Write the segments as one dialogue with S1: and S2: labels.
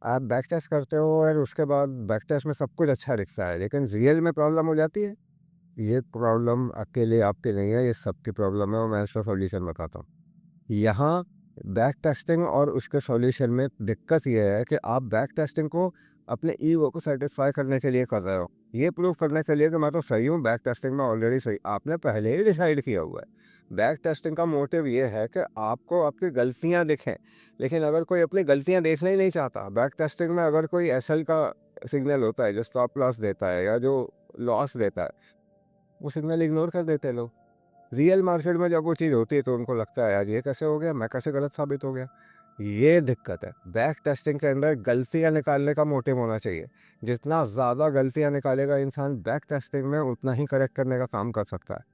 S1: आप back test करते हो और उसके बाद बैक टेस्ट में सब कुछ अच्छा दिखता है, लेकिन रियल में प्रॉब्लम हो जाती है। ये प्रॉब्लम अकेले आपकी नहीं है, ये सबकी प्रॉब्लम है और मैं इसका सॉल्यूशन बताता हूँ। यहाँ बैक टेस्टिंग और उसके सॉल्यूशन में दिक्कत ये है कि आप बैक टेस्टिंग को अपने ईगो को सेटिस्फाई करने के लिए कर रहे हो। ये प्रूव करने के लिए कि मैं तो सही हूँ, बैक टेस्टिंग में ऑलरेडी सही, आपने पहले ही डिसाइड किया हुआ है। बैक टेस्टिंग का मोटिव ये है कि आपको आपकी गलतियाँ दिखें, लेकिन अगर कोई अपनी गलतियाँ देखना ही नहीं चाहता, बैक टेस्टिंग में अगर कोई एसएल का सिग्नल होता है जो स्टॉप लॉस देता है या जो लॉस देता है, वो सिग्नल इग्नोर कर देते हैं लोग। रियल मार्केट में जब वो चीज़ होती है तो उनको लगता है यार ये कैसे हो गया, मैं कैसे गलत साबित हो गया। ये दिक्कत है। बैक टेस्टिंग के अंदर गलतियाँ निकालने का मोटिव होना चाहिए। जितना ज़्यादा गलतियाँ निकालेगा इंसान बैक टेस्टिंग में, उतना ही करेक्ट करने का काम कर सकता है,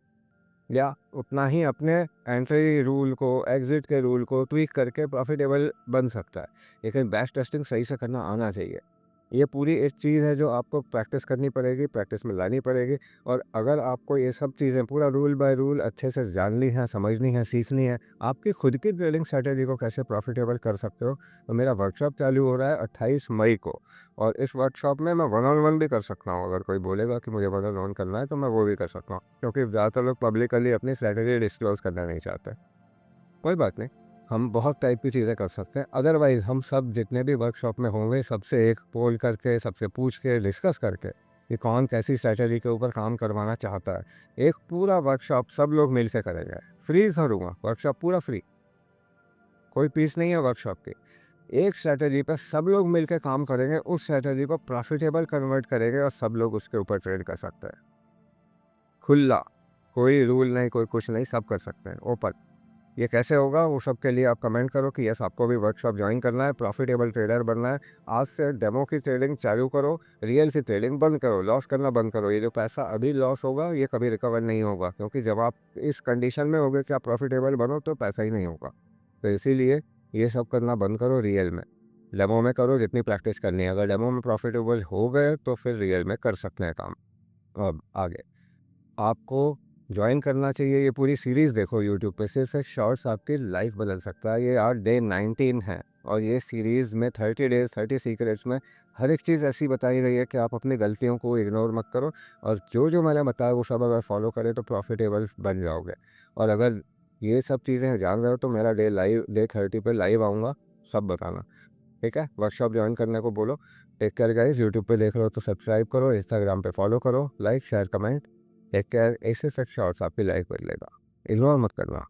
S1: या उतना ही अपने एंट्री रूल को, एग्जिट के रूल को ट्वीक करके प्रॉफिटेबल बन सकता है। लेकिन बैक टेस्टिंग सही से करना आना चाहिए। ये पूरी एक चीज़ है जो आपको प्रैक्टिस करनी पड़ेगी, प्रैक्टिस में लानी पड़ेगी। और अगर आपको ये सब चीज़ें पूरा रूल बाय रूल अच्छे से जाननी है, समझनी है, सीखनी है, आपकी खुद की ट्रेडिंग स्ट्रैटेजी को कैसे प्रॉफिटेबल कर सकते हो, तो मेरा वर्कशॉप चालू हो रहा है 28 मई को। और इस वर्कशॉप में मैं वन ऑन वन भी कर सकता हूँ। अगर कोई बोलेगा कि मुझे वन ऑन वन करना है तो मैं वो भी कर सकता हूँ, क्योंकि ज़्यादातर लोग पब्लिकली अपनी स्ट्रैटेजी डिस्क्लोज करना नहीं चाहते। कोई बात नहीं, हम बहुत टाइप की चीज़ें कर सकते हैं। अदरवाइज़ हम सब जितने भी वर्कशॉप में होंगे, सबसे एक पोल करके, सबसे पूछ के, डिस्कस करके कि कौन कैसी स्ट्रैटेजी के ऊपर काम करवाना चाहता है, एक पूरा वर्कशॉप सब लोग मिल के करेंगे। फ्री करूँगा वर्कशॉप, पूरा फ्री, कोई फीस नहीं है वर्कशॉप की। एक स्ट्रैटेजी पर सब लोग मिल के काम करेंगे, उस स्ट्रैटेजी को प्रॉफिटेबल कन्वर्ट करेंगे और सब लोग उसके ऊपर ट्रेड कर सकते हैं। खुला, कोई रूल नहीं, कोई कुछ नहीं, सब कर सकते हैं ओपन। ये कैसे होगा वो सब के लिए आप कमेंट करो कि यस आपको भी वर्कशॉप ज्वाइन करना है, प्रॉफिटेबल ट्रेडर बनना है। आज से डेमो की ट्रेडिंग चालू करो, रियल की ट्रेडिंग बंद करो, लॉस करना बंद करो। ये जो पैसा अभी लॉस होगा ये कभी रिकवर नहीं होगा, क्योंकि जब आप इस कंडीशन में होगे कि आप प्रॉफिटेबल बनो तो पैसा ही नहीं होगा। तो इसीलिए ये सब करना बंद करो, रियल में डेमो में करो जितनी प्रैक्टिस करनी है। अगर डेमो में प्रॉफिटेबल हो गए तो फिर रियल में कर सकते हैं काम। अब आगे आपको जॉइन करना चाहिए, ये पूरी सीरीज़ देखो यूट्यूब पे, सिर्फ एक शॉर्ट्स आपकी लाइफ बदल सकता है। ये आज डे 19 है और ये सीरीज़ में 30 डेज़ 30 सीक्रेट्स में हर एक चीज़ ऐसी बताई रही है कि आप अपनी गलतियों को इग्नोर मत करो, और जो जो मैंने बताया वो सब अगर फॉलो करें तो प्रॉफिटेबल बन जाओगे। और अगर ये सब चीज़ें जान रहे हो तो मेरा डे 30 पे लाइव आऊँगा, सब बताना, ठीक है। वर्कशॉप ज्वाइन करने को बोलो। टेक केयर गाइस, यूट्यूब पे देख रहे हो तो सब्सक्राइब करो, इंस्टाग्राम पे फॉलो करो, like share comment. Take care, ऐसे फैक्ट शॉर्ट्स आपकी लाइफ बदलेगा, इग्नोर मत करना।